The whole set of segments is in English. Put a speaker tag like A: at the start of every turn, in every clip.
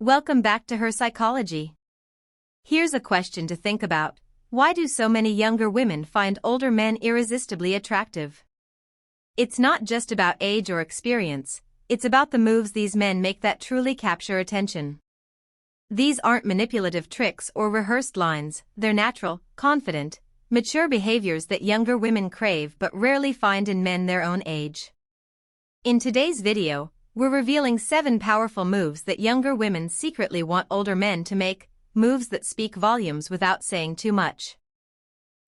A: Welcome back to Her Psychology. Here's a question to think about. Why do so many younger women find older men irresistibly attractive? It's not just about age or experience, it's about the moves these men make that truly capture attention. These aren't manipulative tricks or rehearsed lines, they're natural, confident, mature behaviors that younger women crave but rarely find in men their own age. In today's video, we're revealing 7 powerful moves that younger women secretly want older men to make, moves that speak volumes without saying too much.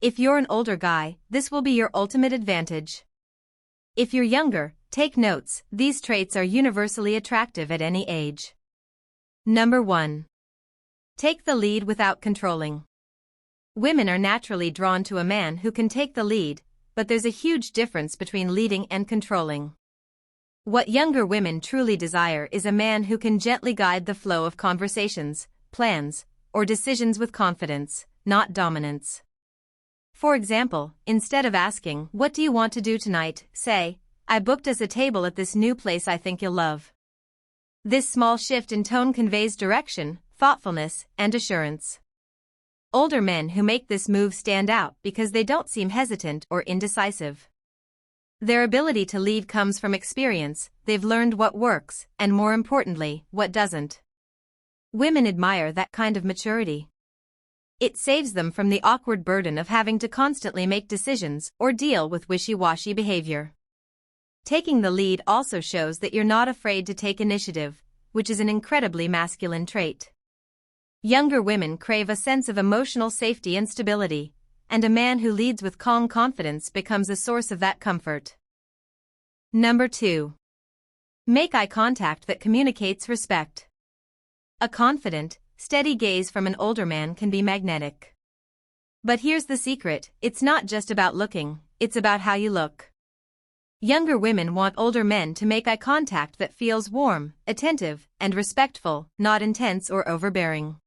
A: If you're an older guy, this will be your ultimate advantage. If you're younger, take notes, these traits are universally attractive at any age. Number 1. Take the lead without controlling. Women are naturally drawn to a man who can take the lead, but there's a huge difference between leading and controlling. What younger women truly desire is a man who can gently guide the flow of conversations, plans, or decisions with confidence, not dominance. For example, instead of asking, "What do you want to do tonight?" say, "I booked us a table at this new place I think you'll love." This small shift in tone conveys direction, thoughtfulness, and assurance. Older men who make this move stand out because they don't seem hesitant or indecisive. Their ability to lead comes from experience, they've learned what works, and more importantly, what doesn't. Women admire that kind of maturity. It saves them from the awkward burden of having to constantly make decisions or deal with wishy-washy behavior. Taking the lead also shows that you're not afraid to take initiative, which is an incredibly masculine trait. Younger women crave a sense of emotional safety and stability, and a man who leads with calm confidence becomes a source of that comfort. Number 2. Make eye contact that communicates respect. A confident, steady gaze from an older man can be magnetic. But here's the secret, it's not just about looking, it's about how you look. Younger women want older men to make eye contact that feels warm, attentive, and respectful, not intense or overbearing.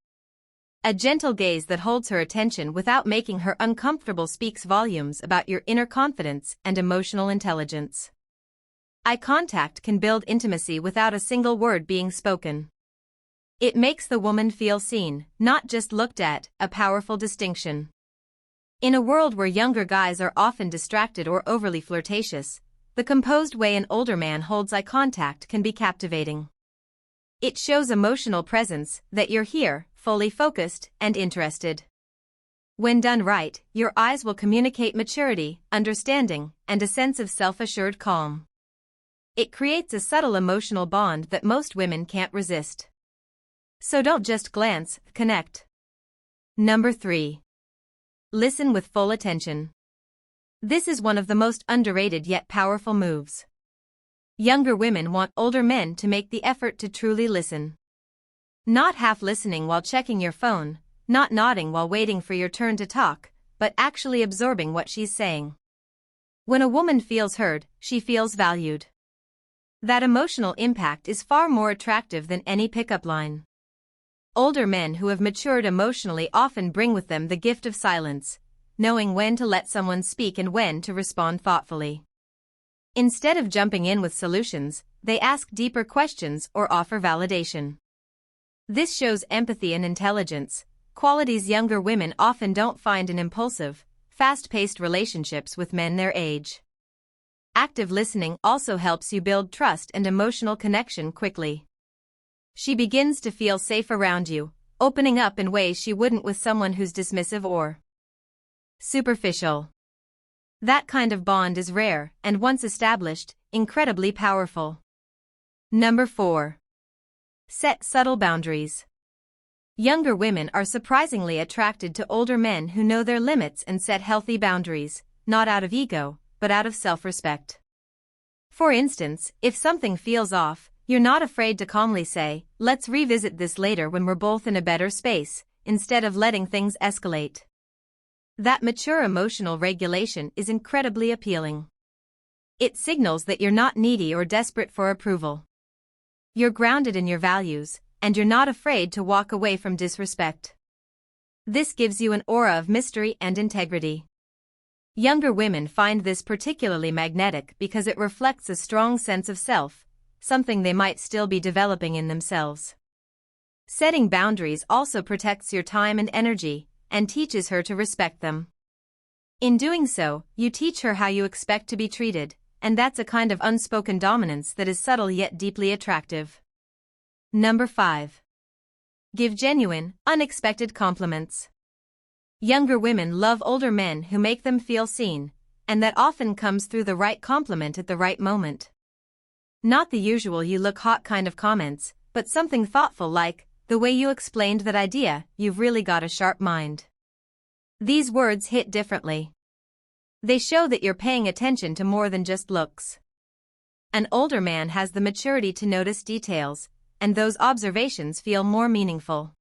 A: A gentle gaze that holds her attention without making her uncomfortable speaks volumes about your inner confidence and emotional intelligence. Eye contact can build intimacy without a single word being spoken. It makes the woman feel seen, not just looked at, a powerful distinction. In a world where younger guys are often distracted or overly flirtatious, the composed way an older man holds eye contact can be captivating. It shows emotional presence, that you're here, fully focused and interested. When done right, your eyes will communicate maturity, understanding, and a sense of self-assured calm. It creates a subtle emotional bond that most women can't resist. So don't just glance, connect. Number 3. Listen with full attention. This is one of the most underrated yet powerful moves. Younger women want older men to make the effort to truly listen. Not half listening while checking your phone, not nodding while waiting for your turn to talk, but actually absorbing what she's saying. When a woman feels heard, she feels valued. That emotional impact is far more attractive than any pickup line. Older men who have matured emotionally often bring with them the gift of silence, knowing when to let someone speak and when to respond thoughtfully. Instead of jumping in with solutions, they ask deeper questions or offer validation. This shows empathy and intelligence, qualities younger women often don't find in impulsive, fast-paced relationships with men their age. Active listening also helps you build trust and emotional connection quickly. She begins to feel safe around you, opening up in ways she wouldn't with someone who's dismissive or superficial. That kind of bond is rare and, once established, incredibly powerful. Number 4. Set subtle boundaries. Younger women are surprisingly attracted to older men who know their limits and set healthy boundaries, not out of ego, but out of self-respect. For instance, if something feels off, you're not afraid to calmly say, "Let's revisit this later when we're both in a better space," instead of letting things escalate. That mature emotional regulation is incredibly appealing. It signals that you're not needy or desperate for approval. You're grounded in your values, and you're not afraid to walk away from disrespect. This gives you an aura of mystery and integrity. Younger women find this particularly magnetic because it reflects a strong sense of self, something they might still be developing in themselves. Setting boundaries also protects your time and energy, and teaches her to respect them. In doing so, you teach her how you expect to be treated, and that's a kind of unspoken dominance that is subtle yet deeply attractive. Number 5. Give genuine, unexpected compliments. Younger women love older men who make them feel seen, and that often comes through the right compliment at the right moment. Not the usual "you look hot" kind of comments, but something thoughtful like, "the way you explained that idea, you've really got a sharp mind." These words hit differently. They show that you're paying attention to more than just looks. An older man has the maturity to notice details, and those observations feel more meaningful.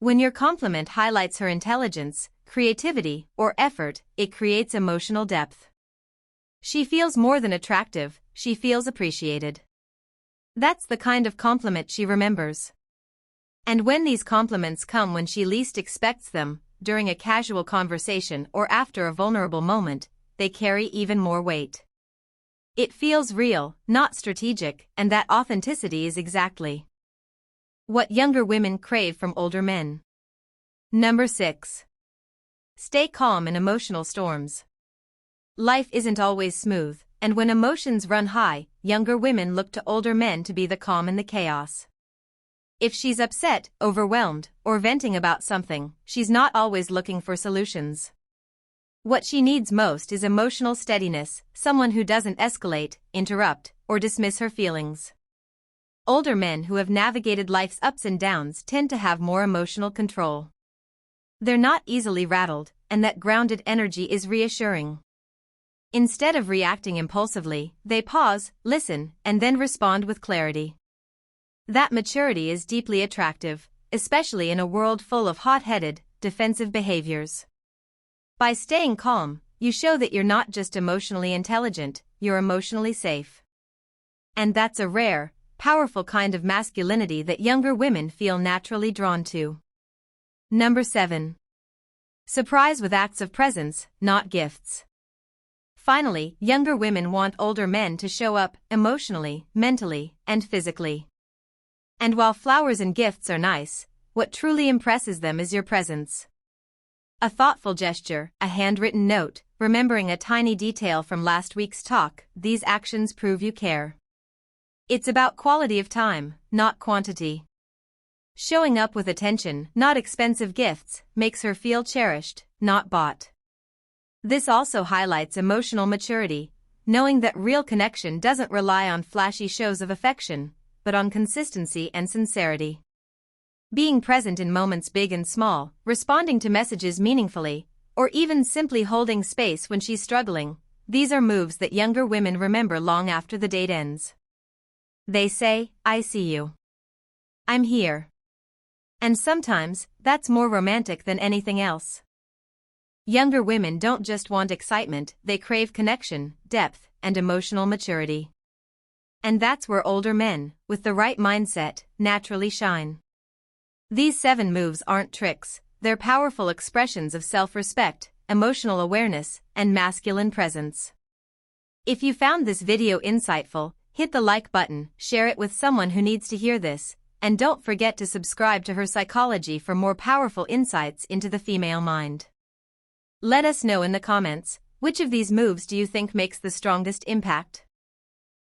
A: When your compliment highlights her intelligence, creativity, or effort, it creates emotional depth. She feels more than attractive, she feels appreciated. That's the kind of compliment she remembers. And when these compliments come when she least expects them, during a casual conversation or after a vulnerable moment, they carry even more weight. It feels real, not strategic, and that authenticity is exactly what younger women crave from older men. Number 6. Stay calm in emotional storms. Life isn't always smooth, and when emotions run high, younger women look to older men to be the calm in the chaos. If she's upset, overwhelmed, or venting about something, she's not always looking for solutions. What she needs most is emotional steadiness, someone who doesn't escalate, interrupt, or dismiss her feelings. Older men who have navigated life's ups and downs tend to have more emotional control. They're not easily rattled, and that grounded energy is reassuring. Instead of reacting impulsively, they pause, listen, and then respond with clarity. That maturity is deeply attractive, especially in a world full of hot-headed, defensive behaviors. By staying calm, you show that you're not just emotionally intelligent, you're emotionally safe. And that's a rare, powerful kind of masculinity that younger women feel naturally drawn to. Number 7. Surprise with acts of presence, not gifts. Finally, younger women want older men to show up emotionally, mentally, and physically. And while flowers and gifts are nice, what truly impresses them is your presence. A thoughtful gesture, a handwritten note, remembering a tiny detail from last week's talk, these actions prove you care. It's about quality of time, not quantity. Showing up with attention, not expensive gifts, makes her feel cherished, not bought. This also highlights emotional maturity, knowing that real connection doesn't rely on flashy shows of affection, but on consistency and sincerity. Being present in moments big and small, responding to messages meaningfully, or even simply holding space when she's struggling, these are moves that younger women remember long after the date ends. They say, "I see you. I'm here." And sometimes, that's more romantic than anything else. Younger women don't just want excitement, they crave connection, depth, and emotional maturity. And that's where older men, with the right mindset, naturally shine. These 7 moves aren't tricks, they're powerful expressions of self-respect, emotional awareness, and masculine presence. If you found this video insightful, hit the like button, share it with someone who needs to hear this, and don't forget to subscribe to Her Psychology for more powerful insights into the female mind. Let us know in the comments, which of these moves do you think makes the strongest impact?